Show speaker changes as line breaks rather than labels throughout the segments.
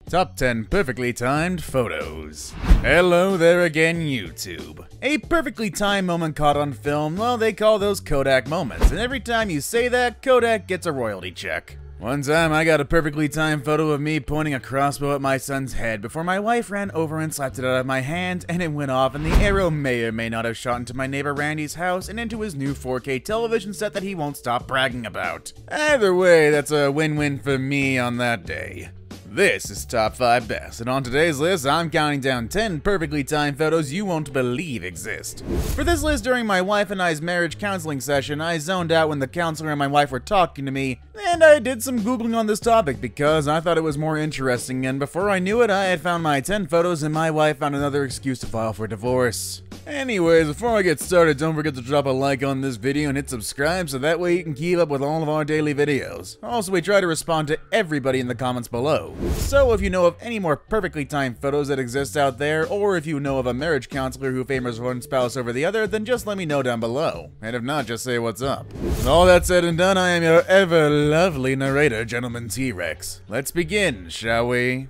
Top 10 perfectly timed photos. Hello there again, YouTube. A perfectly timed moment caught on film, well, they call those Kodak moments, and every time you say that, Kodak gets a royalty check. One time I got a perfectly timed photo of me pointing a crossbow at my son's head before my wife ran over and slapped it out of my hand, and it went off, and the arrow may or may not have shot into my neighbor Randy's house and into his new 4K television set that he won't stop bragging about. Either way, that's a win-win for me on that day. This is Top 5 Best, and on today's list, I'm counting down 10 perfectly timed photos you won't believe exist. For this list, during my wife and I's marriage counseling session, I zoned out when the counselor and my wife were talking to me, and I did some googling on this topic because I thought it was more interesting, and before I knew it, I had found my 10 photos and my wife found another excuse to file for divorce. Anyways, before I get started, don't forget to drop a like on this video and hit subscribe so that way you can keep up with all of our daily videos. Also, we try to respond to everybody in the comments below. So if you know of any more perfectly timed photos that exist out there, or if you know of a marriage counselor who favors one spouse over the other, then just let me know down below. And if not, just say what's up. With all that said and done, I am your ever lovely narrator, Gentleman T-Rex. Let's begin, shall we?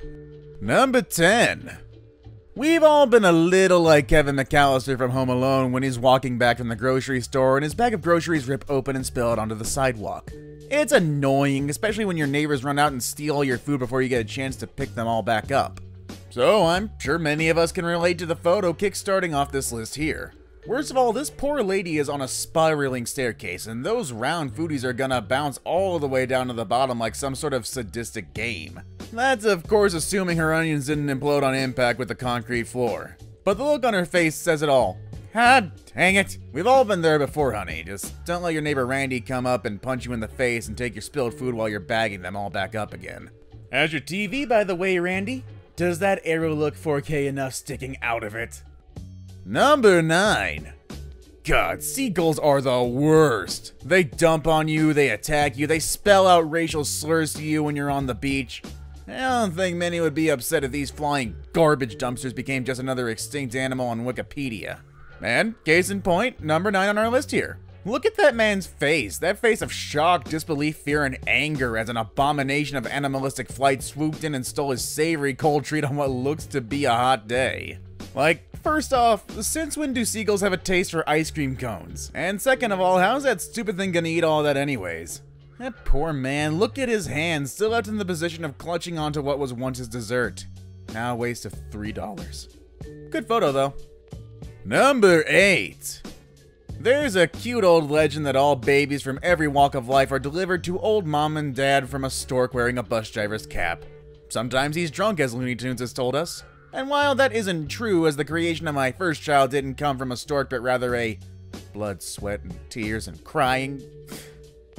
Number 10. We've all been a little like Kevin McAllister from Home Alone when he's walking back from the grocery store and his bag of groceries rip open and spill out onto the sidewalk. It's annoying, especially when your neighbors run out and steal all your food before you get a chance to pick them all back up. So I'm sure many of us can relate to the photo kickstarting off this list here. Worst of all, this poor lady is on a spiraling staircase, and those round foodies are gonna bounce all the way down to the bottom like some sort of sadistic game. That's of course assuming her onions didn't implode on impact with the concrete floor. But the look on her face says it all. Ah, dang it. We've all been there before, honey. Just don't let your neighbor Randy come up and punch you in the face and take your spilled food while you're bagging them all back up again. How's your TV, by the way, Randy? Does that arrow look 4K enough sticking out of it? Number 9. God, seagulls are the worst. They dump on you, they attack you, they spell out racial slurs to you when you're on the beach. I don't think many would be upset if these flying garbage dumpsters became just another extinct animal on Wikipedia. And, case in point, number 9 on our list here. Look at that man's face. That face of shock, disbelief, fear, and anger as an abomination of animalistic flight swooped in and stole his savory cold treat on what looks to be a hot day. Like, first off, since when do seagulls have a taste for ice cream cones? And second of all, how's that stupid thing gonna eat all that anyways? That poor man, look at his hands, still left in the position of clutching onto what was once his dessert. Now a waste of $3. Good photo though. Number 8. There's a cute old legend that all babies from every walk of life are delivered to old mom and dad from a stork wearing a bus driver's cap. Sometimes he's drunk, as Looney Tunes has told us. And while that isn't true, as the creation of my first child didn't come from a stork but rather a blood, sweat, and tears and crying,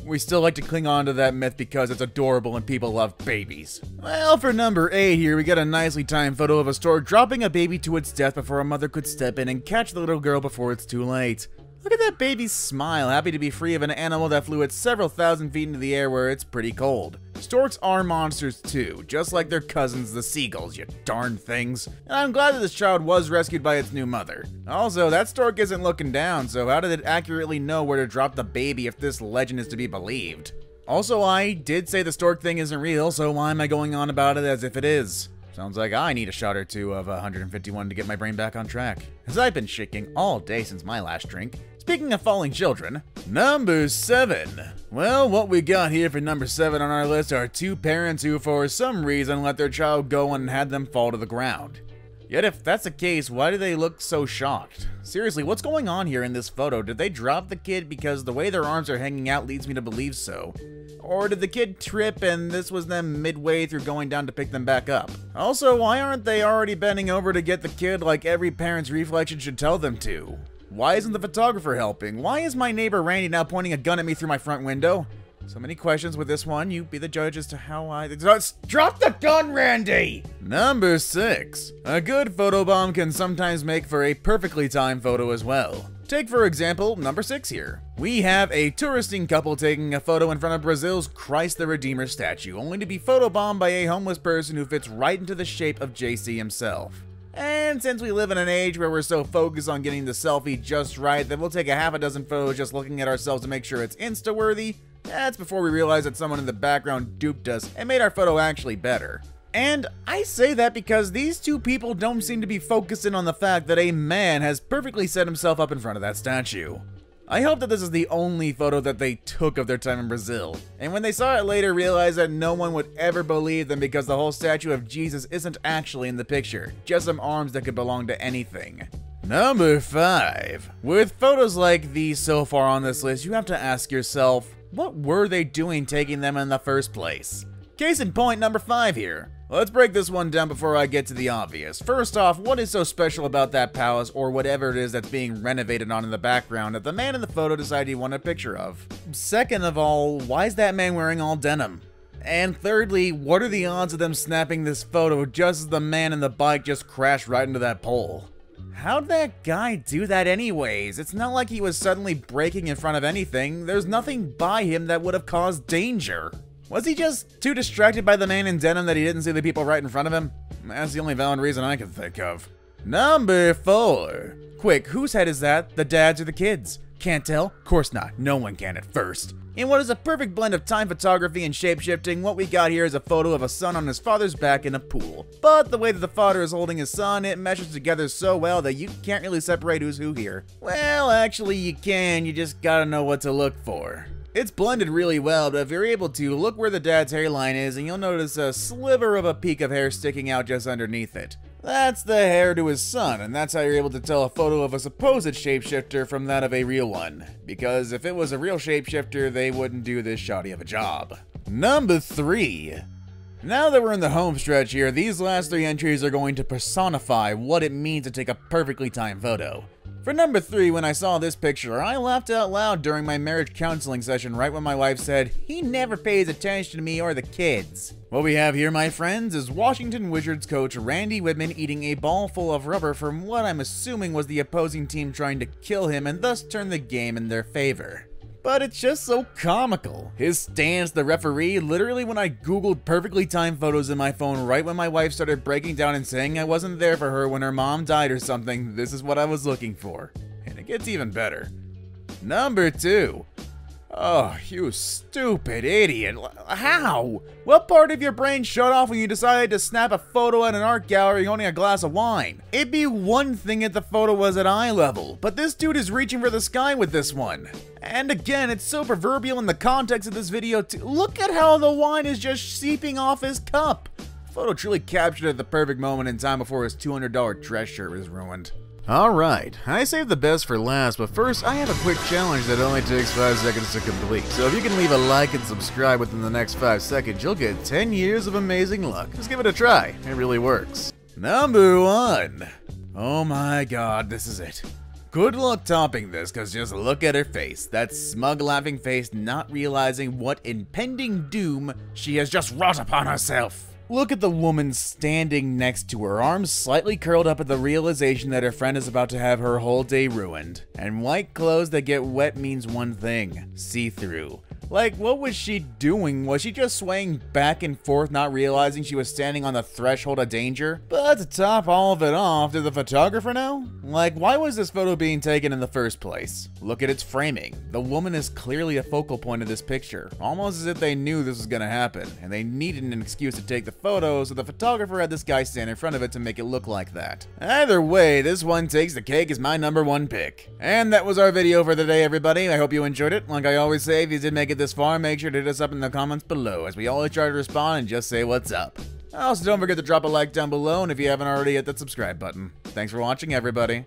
we still like to cling on to that myth because it's adorable and people love babies. Well, for number 8 here, we get a nicely timed photo of a stork dropping a baby to its death before a mother could step in and catch the little girl before it's too late. Look at that baby's smile, happy to be free of an animal that flew at several thousand feet into the air where it's pretty cold. Storks are monsters too, just like their cousins the seagulls, you darn things. And I'm glad that this child was rescued by its new mother. Also, that stork isn't looking down, so how did it accurately know where to drop the baby if this legend is to be believed? Also, I did say the stork thing isn't real, so why am I going on about it as if it is? Sounds like I need a shot or two of 151 to get my brain back on track, as I've been shaking all day since my last drink. Speaking of falling children, number 7. Well, what we got here for number 7 on our list are two parents who for some reason let their child go and had them fall to the ground. Yet if that's the case, why do they look so shocked? Seriously, what's going on here in this photo? Did they drop the kid because the way their arms are hanging out leads me to believe so? Or did the kid trip and this was them midway through going down to pick them back up? Also, why aren't they already bending over to get the kid like every parent's reflection should tell them to? Why isn't the photographer helping? Why is my neighbor Randy now pointing a gun at me through my front window? So many questions with this one. You be the judge as to how I... Drop the gun, Randy! Number 6. A good photobomb can sometimes make for a perfectly timed photo as well. Take, for example, number 6 here. We have a touristing couple taking a photo in front of Brazil's Christ the Redeemer statue, only to be photobombed by a homeless person who fits right into the shape of JC himself. And since we live in an age where we're so focused on getting the selfie just right that we'll take a half a dozen photos just looking at ourselves to make sure it's Insta-worthy, that's before we realize that someone in the background duped us and made our photo actually better. And I say that because these two people don't seem to be focusing on the fact that a man has perfectly set himself up in front of that statue. I hope that this is the only photo that they took of their time in Brazil, and when they saw it later realized that no one would ever believe them because the whole statue of Jesus isn't actually in the picture, just some arms that could belong to anything. Number 5. With photos like these so far on this list, you have to ask yourself, what were they doing taking them in the first place? Case in point, number 5 here. Let's break this one down before I get to the obvious. First off, what is so special about that palace or whatever it is that's being renovated on in the background that the man in the photo decided he wanted a picture of? Second of all, why is that man wearing all denim? And thirdly, what are the odds of them snapping this photo just as the man in the bike just crashed right into that pole? How'd that guy do that anyways? It's not like he was suddenly braking in front of anything. There's nothing by him that would have caused danger. Was he just too distracted by the man in denim that he didn't see the people right in front of him? That's the only valid reason I can think of. Number 4. Quick, whose head is that? The dad's or the kids? Can't tell? Course not. No one can at first. In what is a perfect blend of time photography and shape-shifting, what we got here is a photo of a son on his father's back in a pool. But the way that the father is holding his son, it meshes together so well that you can't really separate who's who here. Well, actually you can, you just gotta know what to look for. It's blended really well, but if you're able to, look where the dad's hairline is and you'll notice a sliver of a peak of hair sticking out just underneath it. That's the hair to his son, and that's how you're able to tell a photo of a supposed shapeshifter from that of a real one. Because if it was a real shapeshifter, they wouldn't do this shoddy of a job. Number 3. Now that we're in the home stretch here, these last 3 entries are going to personify what it means to take a perfectly timed photo. For number 3, when I saw this picture, I laughed out loud during my marriage counseling session right when my wife said, "He never pays attention to me or the kids." What we have here, my friends, is Washington Wizards coach Randy Whitman eating a ball full of rubber from what I'm assuming was the opposing team trying to kill him and thus turn the game in their favor. But it's just so comical. His stance, the referee, literally when I googled perfectly timed photos in my phone right when my wife started breaking down and saying I wasn't there for her when her mom died or something, this is what I was looking for. And it gets even better. Number 2. Oh, you stupid idiot. How? What part of your brain shut off when you decided to snap a photo at an art gallery holding a glass of wine? It'd be one thing if the photo was at eye level, but this dude is reaching for the sky with this one. And again, it's so proverbial in the context of this video too. Look at how the wine is just seeping off his cup. The photo truly captured at the perfect moment in time before his $200 dress shirt was ruined. Alright, I saved the best for last, but first I have a quick challenge that only takes 5 seconds to complete. So if you can leave a like and subscribe within the next 5 seconds, you'll get 10 years of amazing luck. Just give it a try, it really works. Number 1. Oh my god, this is it. Good luck topping this, cause just look at her face. That smug laughing face, not realizing what impending doom she has just wrought upon herself. Look at the woman standing next to her, arms slightly curled up at the realization that her friend is about to have her whole day ruined. And white clothes that get wet means one thing: see-through. Like, what was she doing? Was she just swaying back and forth, not realizing she was standing on the threshold of danger? But to top all of it off, did the photographer know? Like, why was this photo being taken in the first place? Look at its framing. The woman is clearly a focal point of this picture, almost as if they knew this was gonna happen, and they needed an excuse to take the photo, so the photographer had this guy stand in front of it to make it look like that. Either way, this one takes the cake as my number 1 pick. And that was our video for the day, everybody. I hope you enjoyed it. Like I always say, if you did make it this far, make sure to hit us up in the comments below, as we always try to respond and just say what's up. Also, don't forget to drop a like down below, and if you haven't already, hit that subscribe button. Thanks for watching, everybody.